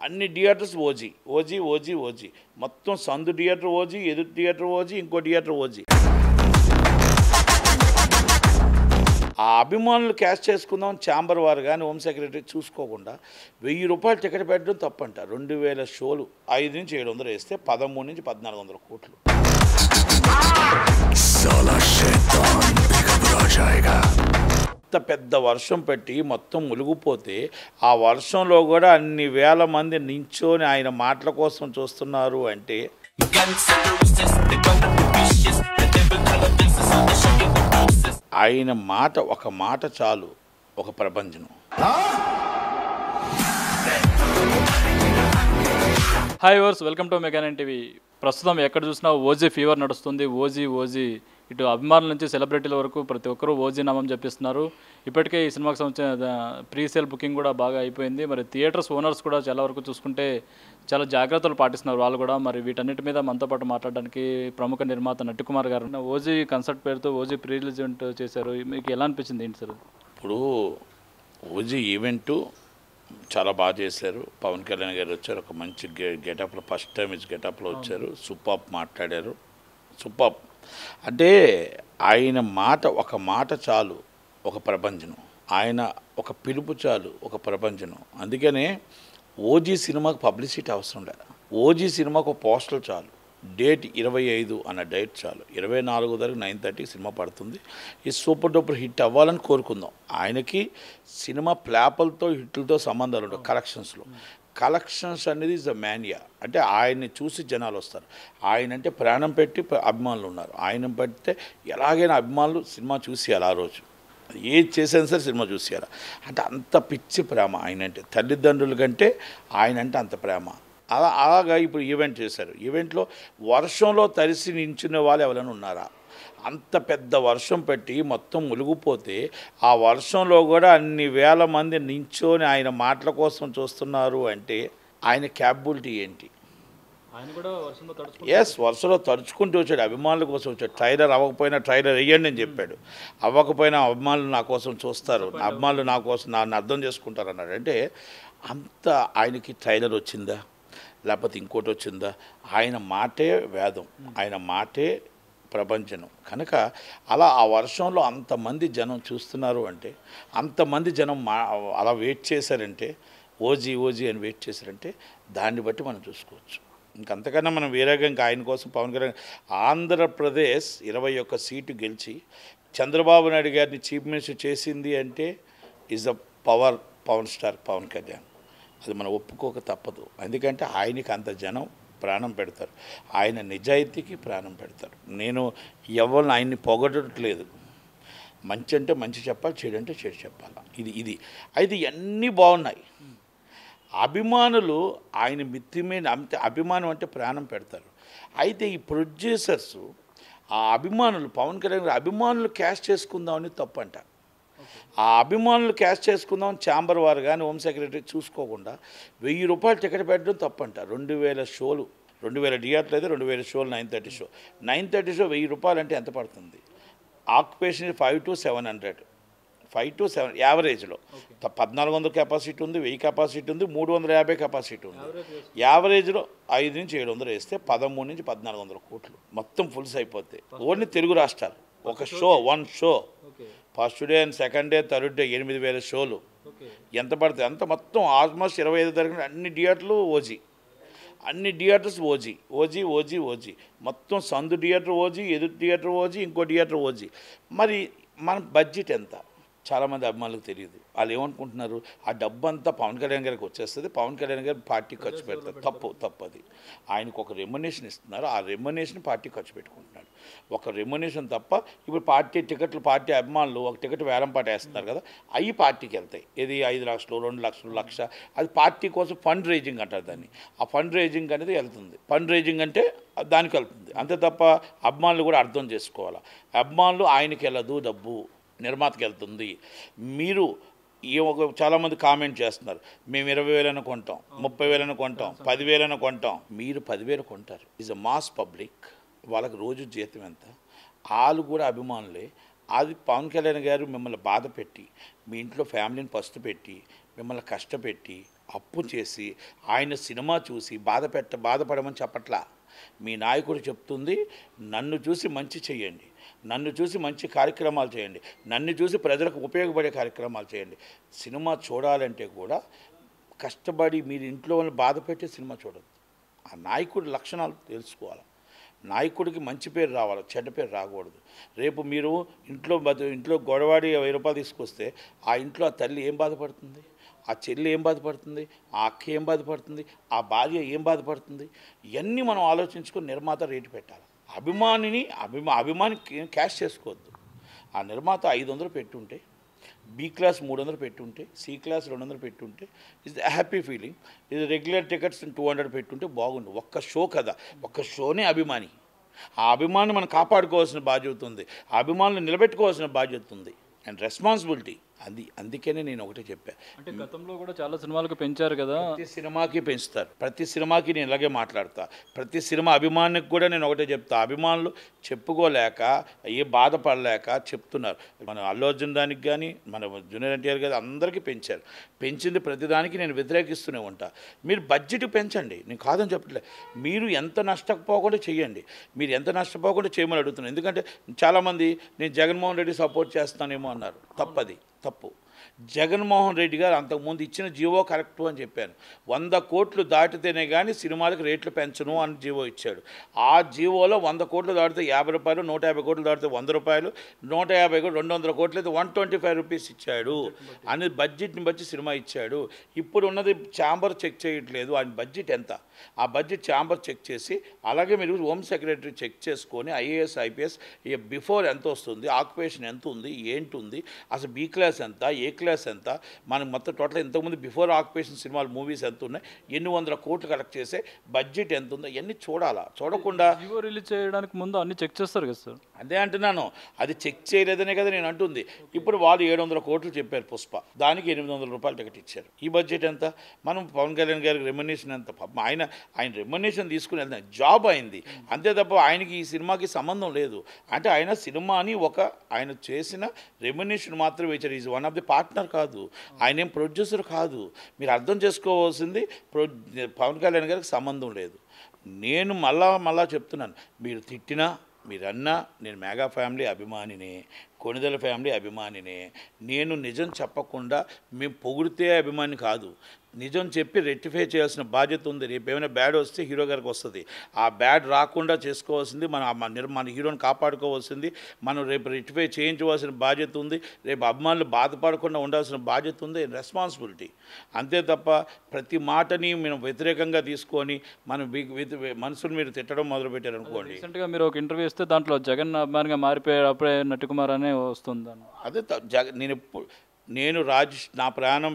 అన్ని theatres OG OG OG OG మొత్తం సందు థియేటర్ ఓజీ, ఎదురు థియేటర్ ఓజీ, ఇంకో థియేటర్ ఓజీ. ఆ అభిమానులు క్యాష్ చేసుకుందాం ఛాంబర్ వారు కానీ హోమ్ సెక్రటరీ చూసుకోకుండా 1000 రూపాయలు టికెట్ పెట్టడం తప్పంట. 2000 షోలు 5 నుంచి 700 వేస్తే 13 నుంచి 1400 కోట్లు. ఇంత పెద్ద వర్షం పెట్టి మొత్తం మునిగిపోతే ఆ వర్షంలో కూడా అన్ని వేల మంది నించొని ఆయన మాటల కోసం చూస్తున్నారు అంటే ఆయన మాట, ఒక మాట చాలు, ఒక ప్రపంచం. Hi viewers, welcome to mega 9 TV. ప్రస్తుతం ఎక్కడ చూసినా ఓజీ ఫీవర్ నడుస్తుంది. ఓజీ ఇటు అభిమానుల నుంచి సెలబ్రిటీల వరకు ప్రతి ఒక్కరూ ఓజీ నామం చెప్పిస్తున్నారు. ఇప్పటికే ఈ సినిమాకి సంబంధించిన ప్రీ సేల్ బుకింగ్ కూడా బాగా అయిపోయింది. మరి థియేటర్స్ ఓనర్స్ కూడా చాలా వరకు చూసుకుంటే చాలా జాగ్రత్తలు పాటిస్తున్నారు వాళ్ళు కూడా. మరి వీటన్నిటి మీద మనతో పాటు మాట్లాడడానికి ప్రముఖ నిర్మాత నట్టికుమార్ గారు ఓజీ కన్సర్ట్ పేరుతో ఓజీ ప్రీ రిలీజ్ ఈవెంట్ చేశారు. మీకు ఎలా అనిపించింది ఏంటి సార్? ఇప్పుడు ఓజీ ఈవెంటు చాలా బాగా చేశారు. పవన్ కళ్యాణ్ గారు వచ్చారు, ఒక మంచి గెటప్లో, ఫస్ట్ టైం గెటప్లో వచ్చారు. సూపర్ మాట్లాడారు. సూపర్ అంటే ఆయన మాట, ఒక మాట చాలు, ఒక ప్రపంచం. ఆయన ఒక పిలుపు చాలు, ఒక ప్రపంచం. అందుకనే ఓజీ సినిమాకు పబ్లిసిటీ అవసరం లేదు. ఓజీ సినిమాకు ఒక పోస్టర్ చాలు, డేట్ 25 అన్న డేట్ చాలు. 24 తారీఖు 9:30 సినిమా పడుతుంది. ఈ సూపర్ డూపర్ హిట్ అవ్వాలని కోరుకుందాం. ఆయనకి సినిమా ప్లాపలతో హిట్లతో సంబంధాలు ఉంటాయి. కలెక్షన్స్ అనేది ఇస్ ద మ్యానియా. అంటే ఆయన్ని చూసి జనాలు వస్తారు. ఆయన అంటే ప్రాణం పెట్టి అభిమానులు ఉన్నారు. ఆయన పెడితే ఎలాగైనా అభిమానులు సినిమా చూసేయాలి. ఆ రోజు ఏది చేసినా సరే సినిమా చూసేయాలి. అంటే అంత పిచ్చి ప్రేమ ఆయన అంటే. తల్లిదండ్రుల కంటే ఆయన అంటే అంత ప్రేమ. అలాగా ఇప్పుడు ఈవెంట్ చేశారు. ఈవెంట్లో వర్షంలో తడిసి నించునే వాళ్ళు ఎవరైనా ఉన్నారా? అంత పెద్ద వర్షం పెట్టి మొత్తం మునిగిపోతే ఆ వర్షంలో కూడా అన్ని వేల మంది నించొని ఆయన మాటల కోసం చూస్తున్నారు అంటే ఆయన క్యాపబిలిటీ ఏంటి? వర్షంలో తడుచుకుంటూ వచ్చాడు, అభిమానుల కోసం వచ్చాడు. ట్రైలర్ అవ్వకపోయినా ట్రైలర్ వేయండి అని చెప్పాడు. అవ్వకపోయినా అభిమానులు నా కోసం చూస్తారు, అభిమానులు నా కోసం నన్ను అర్థం చేసుకుంటారు అన్నాడు. అంటే అంత ఆయనకి ట్రైలర్ వచ్చిందా లేకపోతే ఇంకోటి వచ్చిందా? ఆయన మాటే వేదం, ఆయన మాటే ప్రపంచం. కనుక అలా ఆ వర్షంలో అంతమంది జనం చూస్తున్నారు అంటే, అంతమంది జనం అలా వెయిట్ చేశారంటే, ఓజీ అని వెయిట్ చేశారంటే దాన్ని బట్టి మనం చూసుకోవచ్చు. ఇంకంతకన్నా మనం వేరేగా ఇంకా ఆయన కోసం పవన్ కళ్యాణ్ ఆంధ్రప్రదేశ్ 21 సీటు గెలిచి చంద్రబాబు నాయుడు గారిని చీఫ్ మినిస్టర్ చేసింది అంటే is a power star Pawan Kalyan. అది మనం ఒప్పుకోక తప్పదు. ఎందుకంటే ఆయనకి అంత జనం ప్రాణం పెడతారు. ఆయన నిజాయితీకి ప్రాణం పెడతారు. నేను ఎవరిని ఆయన్ని పొగడట్లేదు. మంచి అంటే మంచి చెప్పాలి, చెడు అంటే చెడు చెప్పాలి. ఇది అయితే ఇవన్నీ బాగున్నాయి. అభిమానులు ఆయన మిత్తిమైన అభిమానం అంటే ప్రాణం పెడతారు. అయితే ఈ ప్రొడ్యూసర్స్ ఆ అభిమానులు, పవన్ కళ్యాణ్ అభిమానులు క్యాష్ చేసుకుందామని తప్పంట. ఆ అభిమానులు క్యాష్ చేసుకుందాం ఛాంబర్ వారు కానీ హోమ్ సెక్రటరీ చూసుకోకుండా 1000 రూపాయలు టికెట్ పెట్టడం తప్పంట. 2000 షోలు, 2000 థియేటర్లు అయితే 2000 షోలు, 9:30 షో. 9:30 షో 1000 రూపాయలు అంటే ఎంత పడుతుంది? Occupation 5 to 700, 5 to 7 యావరేజ్లో. 1400 కెపాసిటీ ఉంది, 1000 కెపాసిటీ ఉంది, 350 కెపాసిటీ ఉంది. యావరేజ్లో 5 నుంచి 700 వేస్తే 13 నుంచి 1400 కోట్లు మొత్తం ఫుల్స్ అయిపోతాయి. ఓన్లీ తెలుగు రాష్ట్రాలు. ఒక show, 1 show, first day and second day, third day 8000 షోలు ఎంత పడుతుంది? అంత మొత్తం ఆల్మోస్ట్ 25 తారీఖున అన్ని థియేటర్లు ఓజీ, అన్ని థియేటర్స్ ఓజీ మొత్తం సందు థియేటర్ ఓజీ, ఎదురు థియేటర్ ఓజీ, ఇంకో థియేటర్ ఓజీ. మరి మన బడ్జెట్ ఎంత? చాలామంది అభిమానులకు తెలియదు. వాళ్ళు ఏమనుకుంటున్నారు, ఆ డబ్బు అంతా పవన్ కళ్యాణ్ గారికి వచ్చేస్తుంది, పవన్ కళ్యాణ్ గారు పార్టీ ఖర్చు పెడతారు. తప్పది. ఆయనకు ఒక రెమ్యునేషన్ ఇస్తున్నారు, ఆ రెమ్యునేషన్ పార్టీ ఖర్చు పెట్టుకుంటున్నాడు. ఒక రెమ్యునేషన్ తప్ప ఇప్పుడు పార్టీ టికెట్లు, పార్టీ అభిమానులు ఒక టికెట్ వేలం పాట వేస్తున్నారు కదా, అవి పార్టీకి వెళ్తాయి. ఇది 5 లక్షలు, 2 లక్షలు, 1 లక్ష, అది పార్టీ కోసం ఫండ్ రైజింగ్ అంటారు దాన్ని. ఆ ఫండ్ రైజింగ్ అనేది వెళ్తుంది. ఫండ్ రైజింగ్ అంటే దానికి వెళ్తుంది. అంతే తప్ప అభిమానులు కూడా అర్థం చేసుకోవాలి. అభిమానులు ఆయనకి వెళ్ళదు, డబ్బు నిర్మాతకి వెళ్తుంది. మీరు చాలామంది కామెంట్ చేస్తున్నారు, మేము 20,000 కొంటాం, 30,000 కొంటాం, 10,000 కొంటాం. మీరు 10,000 కొంటారు. Is a mass public. వాళ్ళకి రోజు జీతం ఎంత? వాళ్ళు కూడా అభిమానులే. అది పవన్ కళ్యాణ్ గారు మిమ్మల్ని బాధ పెట్టి, మీ ఇంట్లో ఫ్యామిలీని పస్తు పెట్టి, మిమ్మల్ని కష్టపెట్టి అప్పు చేసి ఆయన సినిమా చూసి బాధపడమని చెప్పట్లా. మీ నాయకుడు చెప్తుంది, నన్ను చూసి మంచి చేయండి, నన్ను చూసి మంచి కార్యక్రమాలు చేయండి, నన్ను చూసి ప్రజలకు ఉపయోగపడే కార్యక్రమాలు చేయండి. సినిమా చూడాలంటే కూడా కష్టపడి మీరు ఇంట్లో వాళ్ళని బాధ పెట్టే సినిమా చూడద్దు. ఆ నాయకుడి లక్షణాలు తెలుసుకోవాలి. నాయకుడికి మంచి పేరు రావాలి, చెడ్డ పేరు రాకూడదు. రేపు మీరు ఇంట్లో గొడవాడి 1000 రూపాయలు తీసుకొస్తే ఆ ఇంట్లో ఆ తల్లి ఏం బాధపడుతుంది, ఆ చెల్లి ఏం బాధపడుతుంది, ఆ అక్క ఏం బాధపడుతుంది, ఆ భార్య ఏం బాధపడుతుంది? ఇవన్నీ మనం ఆలోచించుకొని నిర్మాత రేటు పెట్టాలి. అభిమాని క్యాష్ చేసుకోవద్దు. ఆ నిర్మాత 500 పెట్టుంటే, బి క్లాస్ 300 పెట్టుంటే, సి క్లాస్ 200 పెట్టుంటే ఇస్ హ్యాపీ ఫీలింగ్. ఇది రెగ్యులర్ టికెట్స్ 200 పెట్టుంటే బాగుండు. ఒక్క షో కదా, ఒక్క షోనే అభిమాని. ఆ అభిమాని మనం కాపాడుకోవాల్సిన బాధ్యత ఉంది, ఆ అభిమానులు నిలబెట్టుకోవాల్సిన బాధ్యత ఉంది అండ్ రెస్పాన్సిబిలిటీ. అందుకనే నేను ఒకటే చెప్పాను. అంటే గతంలో కూడా చాలా సినిమాలకు పెంచారు కదా. ప్రతి సినిమాకి పెంచుతారు, ప్రతి సినిమాకి నేను ఇలాగే మాట్లాడతా. ప్రతి సినిమా అభిమానికి కూడా నేను ఒకటే చెప్తా. అభిమానులు చెప్పుకోలేక బాధపడలేక చెప్తున్నారు. మన అల్లు అర్జున్ దానికి కానీ, మన జూనియర్ ఎన్టీఆర్ గారు అందరికీ పెంచారు. పెంచింది ప్రతిదానికి నేను వ్యతిరేకిస్తూనే ఉంటా. మీరు బడ్జెట్ పెంచండి, నేను కాదని చెప్పట్లేదు. మీరు ఎంత నష్టపోకుండా చేయండి, మీరు ఎంత నష్టపోకుండా చేయమని అడుగుతున్నాను. ఎందుకంటే చాలామంది నేను జగన్మోహన్ రెడ్డి సపోర్ట్ చేస్తానేమో అన్నారు. తప్పు. జగన్మోహన్ రెడ్డి గారు అంతకుముందు ఇచ్చిన జీవో కరెక్టు అని చెప్పాను. 100 కోట్లు దాటితేనే కానీ సినిమాలకు రేట్లు పెంచను అని జీవో ఇచ్చాడు. ఆ జీవోలో 100 కోట్లు దాటితే 50 రూపాయలు, 150 కోట్లు దాటితే 100 రూపాయలు, 150 కోట్లు 200 కోట్లు అయితే 125 రూపీస్ ఇచ్చాడు అని బడ్జెట్ని బట్టి సినిమా ఇచ్చాడు. ఇప్పుడు ఉన్నది ఛాంబర్ చెక్ చేయట్లేదు ఆయన బడ్జెట్ ఎంత. ఆ బడ్జెట్ ఛాంబర్ చెక్ చేసి, అలాగే మీరు హోమ్ సెక్రటరీ చెక్ చేసుకొని ఐఏఎస్ ఐపీఎస్ బిఫోర్ ఎంత వస్తుంది, ఆక్యుపేషన్ ఎంత ఉంది, ఏంటి ఉంది, అసలు బి క్లాస్ ఎంత, ఏ క్లాస్ ఎంత, మనకు మొత్తం టోటల్ ఇంతకుముందు బిఫోర్ ఆక్యుపేషన్ సినిమాలు మూవీస్ ఎంత ఉన్నాయి, ఎన్ని వందల కోట్లు కలెక్ట్ చేసే బడ్జెట్ ఎంత ఉందో ఇవన్నీ చూడాలా. చూడకుండా జీవో రిలీజ్ చేయడానికి ముందు అన్ని చెక్ చేస్తారు కదా సార్. అదే అంటున్నాను, అది చెక్ చేయలేదనే కదా నేను అంటుంది. ఇప్పుడు వాళ్ళు 700 కోట్లు చెప్పారు పుష్ప, దానికి 800 రూపాయలు టికెట్ ఇచ్చారు. ఈ బడ్జెట్ ఎంత? మనం పవన్ కళ్యాణ్ గారికి రెమ్యునరేషన్ ఎంత? ఆయన రెమ్యునరేషన్ తీసుకుని వెళ్తాను, జాబ్ అయింది అంతే తప్ప ఆయనకి ఈ సినిమాకి సంబంధం లేదు. అంటే ఆయన సినిమాని ఆయన చేసిన రెమ్యునరేషన్ మాత్రమే ఇచ్చారు. Is one of the partner కాదు, ఆయన ఏం ప్రొడ్యూసర్ కాదు. మీరు అర్థం చేసుకోవాల్సింది, పవన్ కళ్యాణ్ గారికి సంబంధం లేదు. నేను మళ్ళా చెప్తున్నాను, మీరు తిట్టినా మీరన్నా నేను మెగా ఫ్యామిలీ అభిమానినే, కొణిదెల ఫ్యామిలీ అభిమానినే. నేను నిజం చెప్పకుండా మేము పొగిడితే అభిమాని కాదు, నిజం చెప్పి రెక్టిఫై చేయాల్సిన బాధ్యత ఉంది. రేపు ఏమైనా బ్యాడ్ వస్తే హీరో గారికి వస్తుంది. ఆ బ్యాడ్ రాకుండా చేసుకోవాల్సింది మన హీరోని కాపాడుకోవాల్సింది మనం. రేపు రెక్టిఫై చేయించవలసిన బాధ్యత ఉంది. రేపు అభిమానులు బాధపడకుండా ఉండాల్సిన బాధ్యత ఉంది, రెస్పాన్సిబిలిటీ. అంతే తప్ప ప్రతి మాటని మనం వ్యతిరేకంగా తీసుకొని మనం మనసుని మీరు తిట్టడం మొదలుపెట్టారు అనుకోండి. రీసెంట్గా మీరు ఒక ఇంటర్వ్యూ ఇస్తే దాంట్లో జగన్ అభిమానిగా మారిపోయాడు అప్పుడే నటికుమార్ అనే వస్తుంది. అదే నేను నా ప్రాణం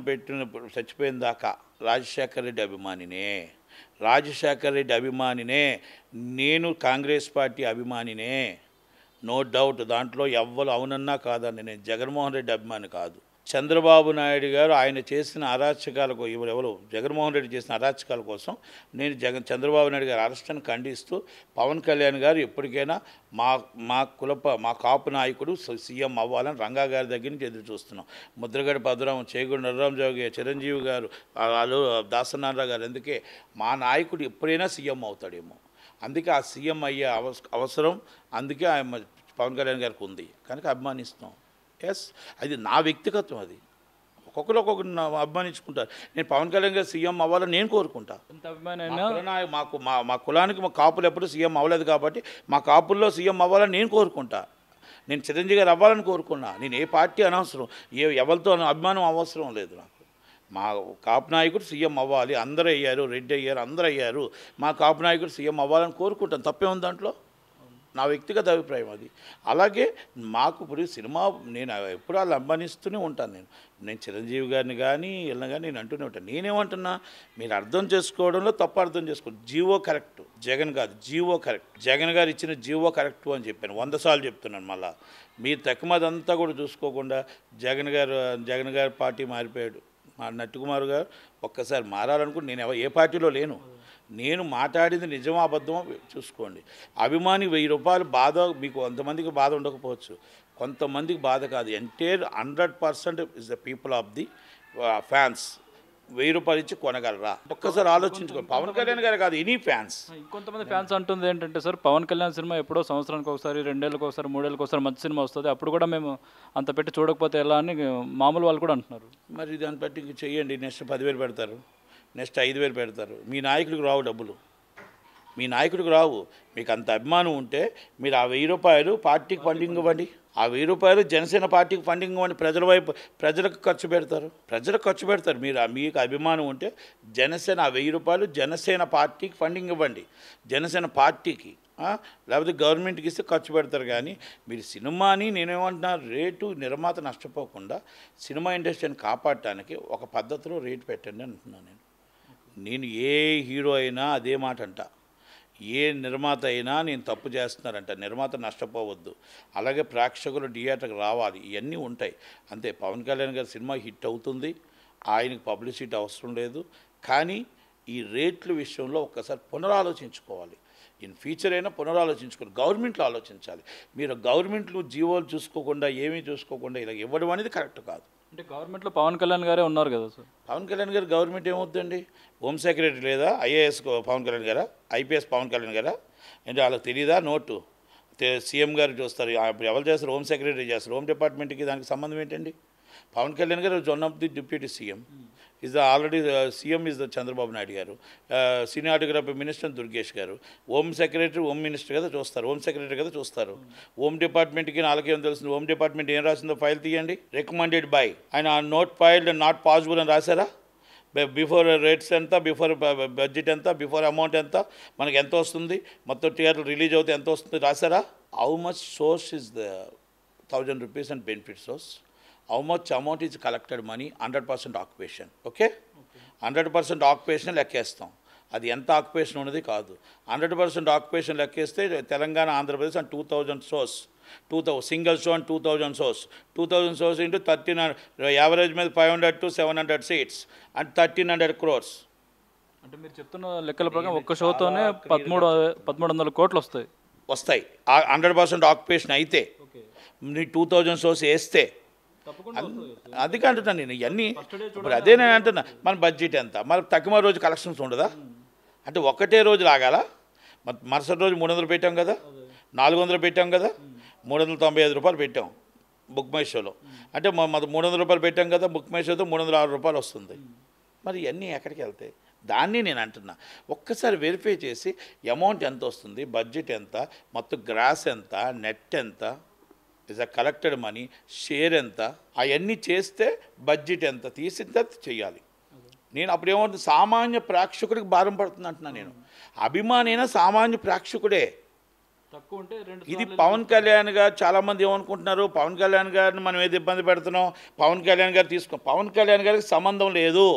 చచ్చిపోయిన దాకా రాజశేఖర రెడ్డి అభిమానినే. నేను కాంగ్రెస్ పార్టీ అభిమానినే, నో డౌట్. దాంట్లో ఎవ్వరు అవునన్నా కాదని. నేను జగన్మోహన్ రెడ్డి అభిమాని కాదు. చంద్రబాబు నాయుడు గారు ఆయన చేసిన అరాచకాలకు జగన్మోహన్ రెడ్డి చేసిన అరాచకాల కోసం నేను చంద్రబాబు నాయుడు గారి అరెస్ట్ని ఖండిస్తూ పవన్ కళ్యాణ్ గారు ఎప్పటికైనా మా కాపు నాయకుడు సీఎం అవ్వాలని రంగా గారి దగ్గర నుంచి ఎదురు చూస్తున్నాం. ముద్రగడ పద్మనాభం, చేగూరు నరరామరావు గారు, చిరంజీవి గారు, దాసనారాయణ గారు, అందుకే మా నాయకుడు ఎప్పుడైనా సీఎం అవుతాడేమో. అందుకే ఆ సీఎం అయ్యే అవసరం అందుకే పవన్ కళ్యాణ్ గారికి ఉంది కనుక అభిమానిస్తున్నాం. ఎస్, అది నా వ్యక్తిగతం. అది ఒక్కొక్కరు అభిమానించుకుంటారు. నేను పవన్ కళ్యాణ్ గారు సీఎం అవ్వాలని నేను కోరుకుంటా. మా కులానికి మా కాపులు ఎప్పుడు సీఎం అవ్వలేదు కాబట్టి మా కాపుల్లో సీఎం అవ్వాలని నేను కోరుకుంటా. నేను చిరంజీవి గారు అవ్వాలని కోరుకున్నా. నేను ఏ పార్టీ అనవసరం, ఎవరితో అభిమానం అవసరం లేదు నాకు. మా కాపు నాయకుడు సీఎం అవ్వాలి, అందరూ అయ్యారు, రెడ్డి అయ్యారు, అందరూ అయ్యారు. మా కాపు నాయకుడు సీఎం అవ్వాలని కోరుకుంటాను. తప్పే ఉంది దాంట్లో, నా వ్యక్తిగత అభిప్రాయం అది. అలాగే మాకు ఇప్పుడు సినిమా నేను ఎప్పుడు వాళ్ళు అభిమానిస్తూనే ఉంటాను. నేను చిరంజీవి గారిని కానీ వీళ్ళని కానీ నేను అంటూనే ఉంటాను. నేనేమంటున్నా, మీరు అర్థం చేసుకోవడంలో తప్పు అర్థం చేసుకోండి. జీవో కరెక్ట్, జగన్ కాదు, జీవో కరెక్ట్. జగన్ గారు ఇచ్చిన జీవో కరెక్టు అని చెప్పాను, 100 సార్లు చెప్తున్నాను. మళ్ళీ మీరు తక్కువదంతా కూడా చూసుకోకుండా జగన్ గారు పార్టీ మారిపోయాడు. మా నట్టుకుమార్ గారు ఒక్కసారి మారాలనుకుంటే నేను ఏ పార్టీలో లేను. నేను మాట్లాడింది నిజమో అబద్ధమో చూసుకోండి. అభిమాని 1000 రూపాయలు బాధ మీకు కొంతమందికి బాధ ఉండకపోవచ్చు, కొంతమందికి బాధ కాదు. Entire 100% is the people of the fans. రూపాయలు ఇచ్చి కొనగలరా? ఒక్కసారి ఆలోచించుకో. పవన్ కళ్యాణ్ గారు కాదు, ఎనీ ఫ్యాన్స్. ఇంకొంతమంది ఫ్యాన్స్ అంటుంది ఏంటంటే సార్, పవన్ కళ్యాణ్ సినిమా ఎప్పుడో సంవత్సరానికి ఒకసారి, 2 ఏళ్ళకి ఒకసారి, 3 ఏళ్ళకి ఒకసారి మంచి సినిమా వస్తుంది, అప్పుడు కూడా మేము అంత పెట్టి చూడకపోతే ఎలా అని మామూలు వాళ్ళు కూడా అంటున్నారు. మరి దాన్ని బట్టి ఇంక చెయ్యండి. నెక్స్ట్ 10,000 పెడతారు, నెక్స్ట్ 5,000 పెడతారు. మీ నాయకుడికి రావు డబ్బులు, మీ నాయకుడికి రావు. మీకు అంత అభిమానం ఉంటే మీరు ఆ 1,000 రూపాయలు పార్టీకి ఫండింగ్ ఇవ్వండి. ఆ 1,000 రూపాయలు జనసేన పార్టీకి ఫండింగ్ ఇవ్వండి. ప్రజల వైపు ప్రజలకు ఖర్చు పెడతారు, ప్రజలకు ఖర్చు పెడతారు. మీకు అభిమానం ఉంటే జనసేన ఆ 1,000 రూపాయలు జనసేన పార్టీకి ఫండింగ్ ఇవ్వండి, జనసేన పార్టీకి. లేకపోతే గవర్నమెంట్కి ఇస్తే ఖర్చు పెడతారు. కానీ మీరు సినిమాని, నేనేమంటున్నా, రేటు నిర్మాత నష్టపోకుండా సినిమా ఇండస్ట్రీని కాపాడటానికి ఒక పద్ధతిలో రేటు పెట్టండి అంటున్నాను నేను. ఏ హీరో అయినా అదే మాట అంట, ఏ నిర్మాత అయినా నేను తప్పు చేస్తున్నారంట. నిర్మాత నష్టపోవద్దు, అలాగే ప్రేక్షకులు థియేటర్కి రావాలి, ఇవన్నీ ఉంటాయి అంతే. పవన్ కళ్యాణ్ గారి సినిమా హిట్ అవుతుంది, ఆయనకు పబ్లిసిటీ అవసరం లేదు. కానీ ఈ రేట్ల విషయంలో ఒక్కసారి పునరాలోచించుకోవాలి. ఇన్ ఫ్యూచర్ అయినా పునరాలోచించుకోవాలి, గవర్నమెంట్లో ఆలోచించాలి. మీరు గవర్నమెంట్లు జీవోలు చూసుకోకుండా, ఏమీ చూసుకోకుండా ఇలా ఇవ్వడం అనేది కరెక్ట్ కాదు. అంటే గవర్నమెంట్లో పవన్ కళ్యాణ్ గారే ఉన్నారు కదా సార్. పవన్ కళ్యాణ్ గారు గవర్నమెంట్ ఏమవుతుందండి? హోమ్ సెక్రటరీ లేదా? ఐఏఎస్ పవన్ కళ్యాణ్ గారా? ఐపీఎస్ పవన్ కళ్యాణ్ గారా? అంటే వాళ్ళకి తెలియదా? నోటు సీఎం గారు చూస్తారు, ఎవరు చేస్తారు? హోమ్ సెక్రటరీ చేస్తారు. హోమ్ డిపార్ట్మెంట్కి దానికి సంబంధం ఏంటండి? పవన్ కళ్యాణ్ గారు one of the deputy CM. Is already CM is the Chandrababu Naidu గారు, సినిమాటోగ్రఫీ మినిస్టర్ దుర్గేష్ గారు, హోమ్ సెక్రటరీ హోమ్ మినిస్టర్ కదా చూస్తారు, హోమ్ సెక్రటరీ కదా చూస్తారు. హోమ్ డిపార్ట్మెంట్కి నాలుగేం తెలుస్తుంది? హోమ్ డిపార్ట్మెంట్ ఏం రాసిందో ఫైల్ తీయండి. రికమెండెడ్ బై ఆయన నోట్ ఫైల్డ్ నాట్ పాసిబుల్ అని రాశారా? బిఫోర్ రేట్స్ ఎంత, బిఫోర్ బడ్జెట్ ఎంత, బిఫోర్ అమౌంట్ ఎంత, మనకి ఎంత వస్తుంది, మొత్తం థియేటర్ రిలీజ్ అవుతే ఎంత వస్తుంది రాశారా? How much source is the 1,000 rupees and benefit source? How much amount is collected money? 100% occupation. Okay, 100% occupation లెక్కేస్తాం. అది ఎంత ఆక్యుపేషన్ ఉన్నది కాదు. 100% ఆక్యుపేషన్ లెక్కేస్తే Telangana, Andhra Pradesh and 2,000 source, 2,000 single show and 2,000 source, 2,000 source into 13, average మీద 500 to 700 seats అండ్ 1,300 crores. అంటే మీరు చెప్తున్న లెక్కల ప్రకారం ఒక్క షోతోనే 1,300 కోట్లు వస్తాయి. 100% ఆక్యుపేషన్ అయితే నీ 2,000 సోర్స్ వేస్తే అది అంటున్నాను నేను. ఇవన్నీ ఇప్పుడు అదే నేను అంటున్నా. మన బడ్జెట్ ఎంత, మన తక్కువ రోజు కలెక్షన్స్ ఉండదా? అంటే ఒకటే రోజు లాగాల. మరుసటి రోజు 300 పెట్టాం కదా, 400 పెట్టాం కదా, 395 రూపాయలు పెట్టాం బుక్ మై షోలో. అంటే 300 రూపాయలు పెట్టాం కదా బుక్ మై షోతో, 306 రూపాయలు వస్తుంది. మరి ఇవన్నీ ఎక్కడికి వెళ్తాయి? దాన్ని నేను అంటున్నా. ఒక్కసారి వెరిఫై చేసి అమౌంట్ ఎంత వస్తుంది, బడ్జెట్ ఎంత, మొత్తం గ్రాస్ ఎంత, నెట్ ఎంత, is a collected money, share ఎంత, అవన్నీ చేస్తే బడ్జెట్ ఎంత తీసి చేయాలి. నేను అప్పుడు ఏమవుతుంది, సామాన్య ప్రేక్షకుడికి భారం పడుతుంది అంటున్నా నేను. అభిమానైనా సామాన్య ప్రేక్షకుడే. ఇది పవన్ కళ్యాణ్ గారు చాలామంది ఏమనుకుంటున్నారు, పవన్ కళ్యాణ్ గారిని మనం ఏది ఇబ్బంది పెడుతున్నాం, పవన్ కళ్యాణ్ గారు పవన్ కళ్యాణ్ గారికి సంబంధం లేదు.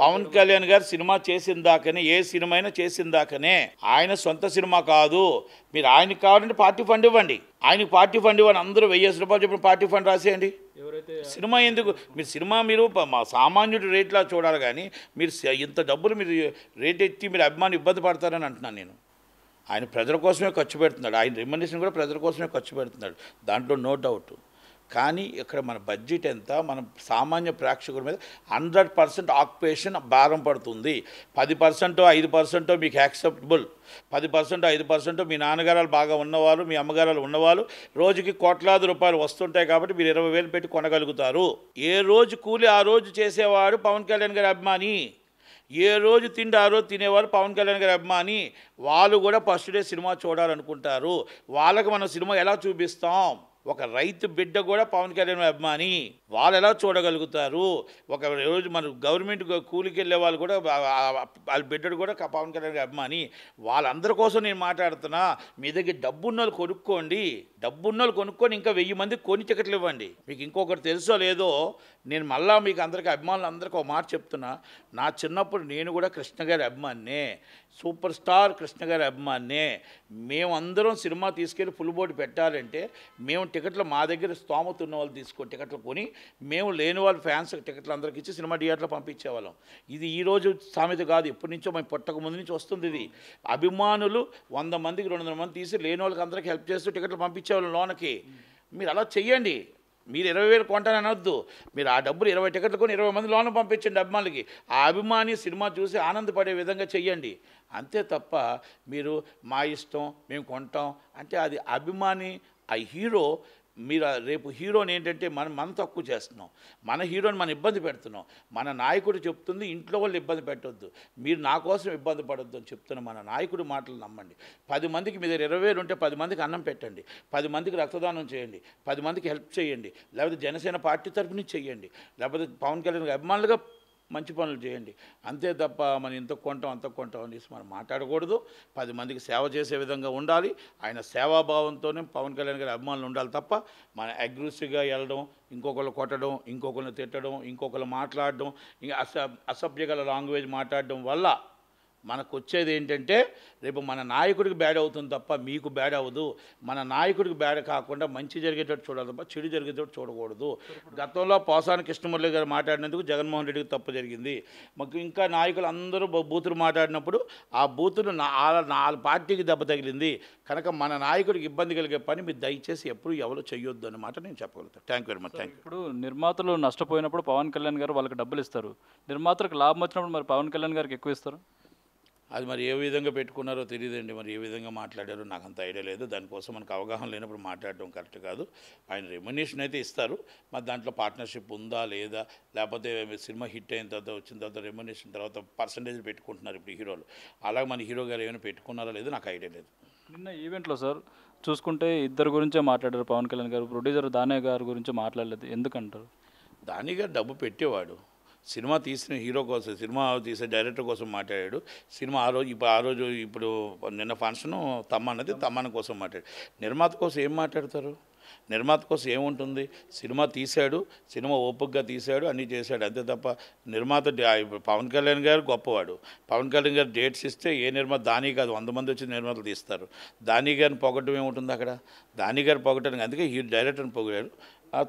పవన్ కళ్యాణ్ గారు సినిమా చేసిన దాకనే, ఏ సినిమా అయినా చేసిన దాకనే, ఆయన సొంత సినిమా కాదు. మీరు ఆయనకి కావాలంటే పార్టీ ఫండ్ ఇవ్వండి, ఆయనకి పార్టీ ఫండ్ ఇవ్వండి. అందరూ 1,000 రూపాయలు చెప్పిన పార్టీ ఫండ్ రాసేయండి. సినిమా ఎందుకు? మీరు సినిమా మీరు మా సామాన్యుడి రేట్లా చూడాలి. కానీ మీరు ఇంత డబ్బులు మీరు రేట్ ఎత్తి మీరు అభిమాని ఇబ్బంది పడతారని అంటున్నాను నేను. ఆయన ప్రజల కోసమే ఖర్చు పెడుతున్నాడు, ఆయన రెమ్యునరేషన్ కూడా ప్రజల కోసమే ఖర్చు పెడుతున్నాడు, దాంట్లో నో డౌట్. కానీ ఇక్కడ మన బడ్జెట్ ఎంత, మన సామాన్య ప్రేక్షకుల మీద 100% ఆక్యుపేషన్ భారం పడుతుంది. 10%, 5% మీకు యాక్సెప్టబుల్. 10%, 5% మీ నాన్నగారాలు బాగా ఉన్నవాళ్ళు, మీ అమ్మగారాలు ఉన్నవాళ్ళు రోజుకి కోట్లాది రూపాయలు వస్తుంటాయి కాబట్టి మీరు 20,000 పెట్టి కొనగలుగుతారు. ఏ రోజు కూలి ఆ రోజు చేసేవాడు పవన్ కళ్యాణ్ గారి అభిమాని, ఏ రోజు తిండి ఆ రోజు తినేవారు పవన్ కళ్యాణ్ గారి అభిమాని. వాళ్ళు కూడా ఫస్ట్ డే సినిమా చూడాలనుకుంటారు. వాళ్ళకి మనం సినిమా ఎలా చూపిస్తాం? ఒక రైతు బిడ్డ కూడా పవన్ కళ్యాణ్ అభిమాని, వాళ్ళు ఎలా చూడగలుగుతారు? ఒక రోజు మన గవర్నమెంట్ కూలికి వెళ్ళే వాళ్ళు కూడా, వాళ్ళ బిడ్డడు కూడా పవన్ కళ్యాణ్ అభిమాని. వాళ్ళందరి కోసం నేను మాట్లాడుతున్నా. మీ దగ్గర డబ్బున్నోళ్ళు కొనుక్కోండి, డబ్బున్నోళ్ళు కొనుక్కొని ఇంకా 1000 మందికి కొని టికెట్లు ఇవ్వండి. మీకు ఇంకొకటి తెలుసో లేదో, నేను మళ్ళా మీకు అందరికీ అభిమానులు అందరికీ ఒక మాట చెప్తున్నా. నా చిన్నప్పుడు నేను కూడా కృష్ణ గారి అభిమానినే, సూపర్ స్టార్ కృష్ణ గారి అభిమానినే. మేమందరం సినిమా తీసుకెళ్ళి ఫుల్ బోర్డు పెట్టాలంటే మేము టికెట్లు మా దగ్గర స్తోమత ఉన్న వాళ్ళు తీసుకొని టికెట్లు కొని, మేము లేని వాళ్ళ ఫ్యాన్స్ టికెట్లు అందరికి ఇచ్చి సినిమా థియేటర్లో పంపించేవాళ్ళం. ఇది ఈరోజు సామెత కాదు, ఎప్పటి నుంచో మేము పుట్టక ముందు నుంచి వస్తుంది ఇది. అభిమానులు 100 మందికి 200 మంది తీసి లేని వాళ్ళకి అందరికీ హెల్ప్ చేస్తూ టికెట్లు పంపించేవాళ్ళం లోనకి. మీరు అలా చెయ్యండి. మీరు 20,000 కొంటాను అనొద్దు. మీరు ఆ డబ్బులు 20 టికెట్లు కొని 20 మంది లోన పంపించండి అభిమానులకి. ఆ అభిమాని సినిమా చూసి ఆనందపడే విధంగా చెయ్యండి. అంతే తప్ప మీరు మా ఇష్టం మేము కొంటాం అంటే అది అభిమాని ఆ హీరో. మీరు రేపు హీరోని ఏంటంటే మనం తక్కువ చేస్తున్నాం, మన హీరోని మనం ఇబ్బంది పెడుతున్నాం. మన నాయకుడు చెప్తుంది ఇంట్లో వాళ్ళు ఇబ్బంది పెట్టొద్దు, మీరు నా కోసం ఇబ్బంది పడొద్దు అని చెప్తున్న మన నాయకుడి మాటలు నమ్మండి. 10 మందికి మీ దగ్గర 20,000 ఉంటే 10 మందికి అన్నం పెట్టండి, 10 మందికి రక్తదానం చేయండి, 10 మందికి హెల్ప్ చేయండి, లేకపోతే జనసేన పార్టీ తరఫు నుంచి చేయండి, లేకపోతే పవన్ కళ్యాణ్ అభిమానులుగా మంచి పనులు చేయండి. అంతే తప్ప మనం ఇంత కొంటాం అంత కొంటాం అనేసి మనం మాట్లాడకూడదు. 10 మందికి సేవ చేసే విధంగా ఉండాలి. ఆయన సేవాభావంతోనే పవన్ కళ్యాణ్ గారి అభిమానులు ఉండాలి తప్ప మన అగ్రెసివ్గా వెళ్ళడం, ఇంకొకళ్ళు కొట్టడం, ఇంకొకరిని తిట్టడం, ఇంకొకరు మాట్లాడడం, ఇంకా అసభ్యగల లాంగ్వేజ్ మాట్లాడడం వల్ల మనకు వచ్చేది ఏంటంటే రేపు మన నాయకుడికి బ్యాడ్ అవుతుంది తప్ప మీకు బ్యాడ్ అవ్వదు. మన నాయకుడికి బ్యాడ్ కాకుండా మంచి జరిగేటట్టు చూడాలి తప్ప చెడు జరిగేటట్టు చూడకూడదు. గతంలో పోసాని కృష్ణమురళి గారు మాట్లాడినందుకు జగన్మోహన్ రెడ్డికి తప్పు జరిగింది. మాకు ఇంకా నాయకులు అందరూ బూతులు మాట్లాడినప్పుడు ఆ బూతులు నా పార్టీకి దెబ్బ తగిలింది కనుక మన నాయకుడికి ఇబ్బంది కలిగే పని మీరు దయచేసి ఎప్పుడు ఎవరు చేయొద్దు అన్నమాట నేను చెప్పగలుగుతాను. Thank you very much. Thank you. ఇప్పుడు నిర్మాతలు నష్టపోయినప్పుడు పవన్ కళ్యాణ్ గారు వాళ్ళకి డబ్బులు ఇస్తారు, నిర్మాతలకు లాభం వచ్చినప్పుడు మరి పవన్ కళ్యాణ్ గారికి ఎక్కువ ఇస్తారు. అది మరి ఏ విధంగా పెట్టుకున్నారో తెలియదండి, మరి ఏ విధంగా మాట్లాడారో నాకు అంత ఐడియా లేదు. దానికోసం మనకు అవగాహన లేనప్పుడు మాట్లాడడం కరెక్ట్ కాదు. ఆయన రెమ్యునేషన్ అయితే ఇస్తారు, మరి దాంట్లో పార్ట్నర్షిప్ ఉందా లేదా, లేకపోతే సినిమా హిట్ అయిన తర్వాత వచ్చిన తర్వాత రెమ్యునేషన్ తర్వాత పర్సంటేజ్ పెట్టుకుంటున్నారు ఇప్పుడు హీరోలు. అలాగే మన హీరో గారు ఏమైనా పెట్టుకున్నారో లేదో నాకు ఐడియా లేదు. నిన్న ఈవెంట్లో సార్ చూసుకుంటే ఇద్దరు గురించే మాట్లాడారు పవన్ కళ్యాణ్ గారు, ప్రొడ్యూసర్ దానే గారి గురించి మాట్లాడలేదు, ఎందుకంటారు? దాని గారు డబ్బు పెట్టేవాడు, సినిమా తీసిన హీరో కోసం, సినిమా తీసే డైరెక్టర్ కోసం మాట్లాడాడు. సినిమా ఆ రోజు ఇప్పుడు నిన్న ఫంక్షను తమ్మన్న కోసం మాట్లాడాడు. నిర్మాత కోసం ఏం మాట్లాడతారు? నిర్మాత కోసం ఏముంటుంది? సినిమా తీశాడు, సినిమా ఓపికగా తీశాడు, అన్నీ చేశాడు, అంతే తప్ప నిర్మాత పవన్ కళ్యాణ్ గారు గొప్పవాడు. పవన్ కళ్యాణ్ గారు డేట్స్ ఇస్తే ఏ నిర్మాత దాని కాదు 100 మంది వచ్చి నిర్మాతలు తీస్తారు. దాని గారిని పొగట్టడం ఏముంటుంది అక్కడ? దాని గారు పొగట్టడానికి అందుకే డైరెక్టర్ని పొగిడారు,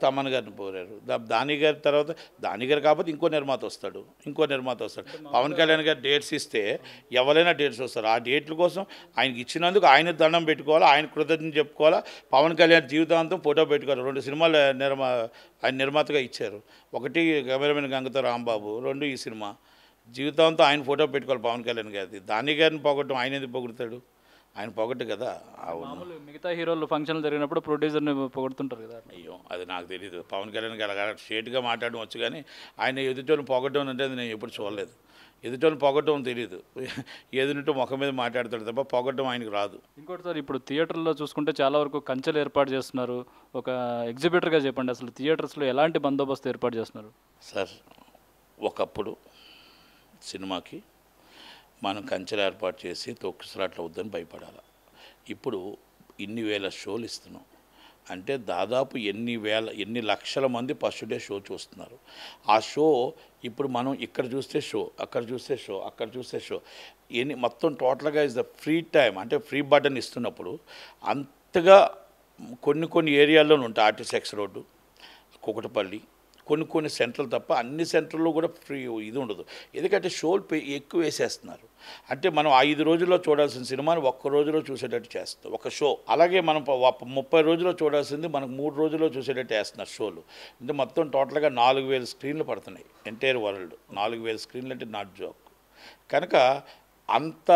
తమ్మన్ గారిని పోరారు. దాని గారి తర్వాత దాని గారు కాకపోతే ఇంకో నిర్మాత వస్తాడు. పవన్ కళ్యాణ్ గారు డేట్స్ ఇస్తే ఎవరైనా డేట్స్ వస్తారు. ఆ డేట్ల కోసం ఆయనకి ఇచ్చినందుకు ఆయన దండం పెట్టుకోవాలా, ఆయన కృతజ్ఞత చెప్పుకోవాలా. పవన్ కళ్యాణ్ జీవితాంతం ఫోటో పెట్టుకోవాలి. 2 సినిమాలు ఆయన నిర్మాతగా ఇచ్చారు. ఒకటి కెమెరామెన్ గంగతో రాంబాబు, 2 ఈ సినిమా. జీవితాంతం ఆయన ఫోటో పెట్టుకోవాలి పవన్ కళ్యాణ్ గారిది. దాని గారిని పొగట్టం ఆయన ఎందుకు పొగుడతాడు? ఆయన పొగట్టు కదా. మామూలు మిగతా హీరోలు ఫంక్షన్లు జరిగినప్పుడు ప్రొడ్యూసర్ని పొగుడుతుంటారు కదా. అయ్యో అది నాకు తెలియదు. పవన్ కళ్యాణ్ గారు స్ట్రేట్గా మాట్లాడడం వచ్చు, కానీ ఆయన ఎదుటోని పొగట్టడం అంటే అది నేను ఎప్పుడు చూడలేదు. ఎదుటోని పొగట్టడం తెలియదు, ఎదుటి ముఖం మీద మాట్లాడతాడు తప్ప పొగట్టడం ఆయనకు రాదు. ఇంకోటి సార్, ఇప్పుడు థియేటర్లో చూసుకుంటే చాలా వరకు కంచెలు ఏర్పాటు చేస్తున్నారు. ఒక ఎగ్జిబిటర్గా చెప్పండి, అసలు థియేటర్స్లో ఎలాంటి బందోబస్తు ఏర్పాటు చేస్తున్నారు? సార్, ఒకప్పుడు సినిమాకి మనం కంచెలు ఏర్పాటు చేసి తొక్కిసలాట్లు వద్దని భయపడాలి. ఇప్పుడు ఇన్ని వేల షోలు ఇస్తున్నాం అంటే దాదాపు ఎన్ని లక్షల మంది ఫస్ట్ డే షో చూస్తున్నారు. ఆ షో ఇప్పుడు మనం ఇక్కడ చూస్తే షో, అక్కడ చూస్తే షో, అక్కడ చూస్తే షో, మొత్తం టోటల్గా ఇస్ ద ఫ్రీ టైం అంటే ఫ్రీ బటన్ ఇస్తున్నప్పుడు అంతగా కొన్ని ఏరియాల్లోనూ ఉంటాయి. ఆర్టీసీ రోడ్డు, కుకటపల్లి, కొన్ని సెంటర్లు తప్ప అన్ని సెంటర్లో కూడా ఫ్రీ ఇది ఉండదు. ఎందుకంటే షోలు ఎక్కువ వేసేస్తున్నారు. అంటే మనం 5 రోజుల్లో చూడాల్సిన సినిమాని 1 రోజులో చూసేటట్టు చేస్తాం ఒక షో. అలాగే మనం 30 రోజుల్లో చూడాల్సింది మనకు 3 రోజుల్లో చూసేటట్టు వేస్తున్నారు షోలు. అంటే మొత్తం టోటల్గా 4,000 స్క్రీన్లు పడుతున్నాయి ఎంటైర్ వరల్డ్. 4,000 స్క్రీన్లు అంటే నాట్ జోక్. కనుక అంత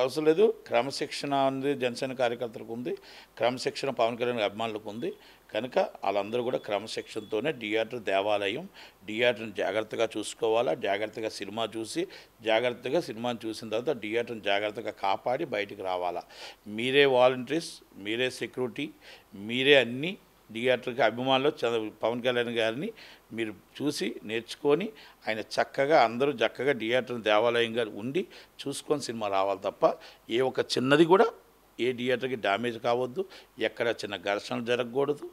అవసరం లేదు. క్రమశిక్షణ ఉంది జనసేన కార్యకర్తలకు ఉంది, క్రమశిక్షణ పవన్ కళ్యాణ్ అభిమానులకు ఉంది. కనుక వాళ్ళందరూ కూడా క్రమశిక్షణతోనే థియేటర్ దేవాలయం, థియేటర్ని జాగ్రత్తగా చూసుకోవాలా. జాగ్రత్తగా సినిమాని చూసిన తర్వాత థియేటర్ని జాగ్రత్తగా కాపాడి బయటికి రావాలా. మీరే వాలంటీర్స్, మీరే సెక్యూరిటీ, మీరే అన్నీ. థియేటర్కి అభిమానులు పవన్ కళ్యాణ్ గారిని మీరు చూసి నేర్చుకొని ఆయన అందరూ చక్కగా థియేటర్ దేవాలయంగా ఉండి చూసుకొని సినిమా రావాలి తప్ప ఏ ఒక చిన్నది కూడా ఏ థియేటర్కి డ్యామేజ్ కావద్దు, ఎక్కడ చిన్న ఘర్షణలు జరగకూడదు.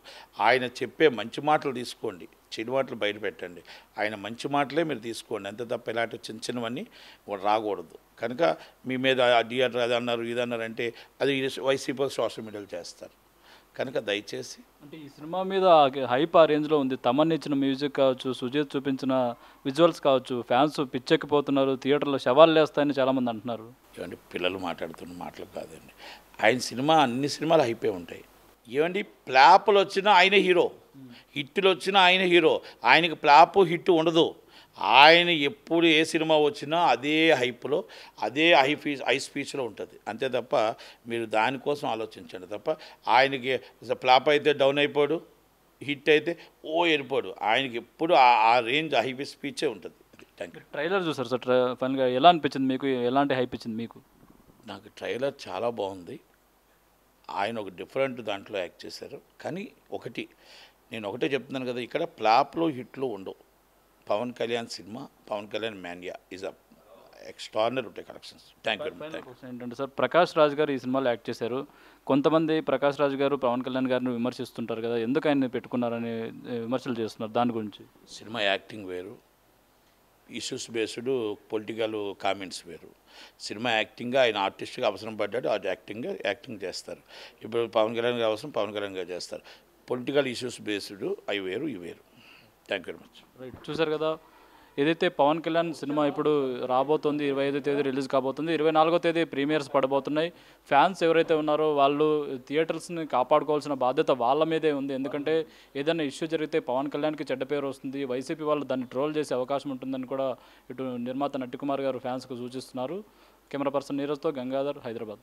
ఆయన చెప్పే మంచి మాటలు తీసుకోండి, చెడు మాటలు బయట పెట్టండి. ఆయన మంచి మాటలే మీరు తీసుకోండి, అంతే తప్ప ఇలాంటి చిన్నవన్నీ రాకూడదు. కనుక మీ మీద ఆ థియేటర్ అది అన్నారు ఇది అన్నారు అంటే అది వైసీపీ సోషల్ మీడియాలో చేస్తారు. కనుక దయచేసి అంటే ఈ సినిమా మీద హైప్ ఆ రేంజ్లో ఉంది. తమన్ ఇచ్చిన మ్యూజిక్ కావచ్చు, సుజీత్ చూపించిన విజువల్స్ కావచ్చు, ఫ్యాన్స్ పిచ్చెక్కిపోతున్నారు, థియేటర్లో శవాలు లేస్తాయని చాలామంది అంటున్నారు. ఏమండి పిల్లలు మాట్లాడుతున్న మాటలు కాదండి. ఆయన సినిమా అన్ని సినిమాలు హైపే ఉంటాయి. ఏమండి ఫ్లాపులు వచ్చినా ఆయనే హీరో, హిట్లు వచ్చినా ఆయన హీరో, ఆయనకి ఫ్లాప్ హిట్ ఉండదు. ఆయన ఎప్పుడు ఏ సినిమా వచ్చినా అదే హైప్లో, అదే హై స్పీచ్లో ఉంటుంది. అంతే తప్ప మీరు దానికోసం ఆలోచించండి తప్ప ఆయనకి ఫ్లాప్ అయితే డౌన్ అయిపోడు, హిట్ అయితే వెళ్ళిపోడు. ఆయనకి ఎప్పుడు ఆ రేంజ్ హై స్పీచే ఉంటుంది. Thank you. ట్రైలర్ చూసారు సార్, ఫైనల్గా ఎలా అనిపించింది మీకు? ఎలాంటి హైప్ ఇచ్చింది మీకు? నాకు ట్రైలర్ చాలా బాగుంది. ఆయన ఒక డిఫరెంట్ దాంట్లో యాక్ట్ చేశారు. కానీ నేను ఒకటే చెప్తున్నాను కదా, ఇక్కడ ఫ్లాప్లో హిట్లు ఉండవు. పవన్ కళ్యాణ్ సినిమా, Pawan Kalyan mania is a extraordinary ఉంటాయి కలెక్షన్స్. Thank you. ఏంటంటే సార్, ప్రకాష్ రాజ్ గారు ఈ సినిమాలో యాక్ట్ చేశారు. కొంతమంది ప్రకాష్ రాజ్ గారు పవన్ కళ్యాణ్ గారిని విమర్శిస్తుంటారు కదా, ఎందుకు ఆయన్ని పెట్టుకున్నారని విమర్శలు చేస్తున్నారు. దాని గురించి సినిమా యాక్టింగ్ వేరు, ఇష్యూస్ బేస్డ్ పొలిటికల్ కామెంట్స్ వేరు. సినిమా యాక్టింగ్గా ఆయన ఆర్టిస్ట్గా అవసరం పడ్డాడు, ఆ యాక్టింగ్ చేస్తారు. ఇప్పుడు పవన్ కళ్యాణ్ గారు అవసరం పవన్ కళ్యాణ్ గారు చేస్తారు. పొలిటికల్ ఇష్యూస్ బేస్డ్ అవి వేరు, ఇవి వేరు. Thank you very much. Right, చూసారు కదా, ఏదైతే పవన్ కళ్యాణ్ సినిమా ఇప్పుడు రాబోతుంది, 25వ తేదీ రిలీజ్ కాబోతుంది, 24వ తేదీ ప్రీమియర్స్ పడబోతున్నాయి. ఫ్యాన్స్ ఎవరైతే ఉన్నారో వాళ్ళు థియేటర్స్ని కాపాడుకోవాల్సిన బాధ్యత వాళ్ళ మీదే ఉంది. ఎందుకంటే ఏదైనా ఇష్యూ జరిగితే పవన్ కళ్యాణ్కి చెడ్డ పేరు వస్తుంది, వైసీపీ వాళ్ళు దాన్ని ట్రోల్ చేసే అవకాశం ఉంటుందని కూడా ఇటు నిర్మాత నట్టికుమార్ గారు ఫ్యాన్స్కు సూచిస్తున్నారు. కెమెరా పర్సన్ నీరజ్తో గంగాధర్, హైదరాబాద్.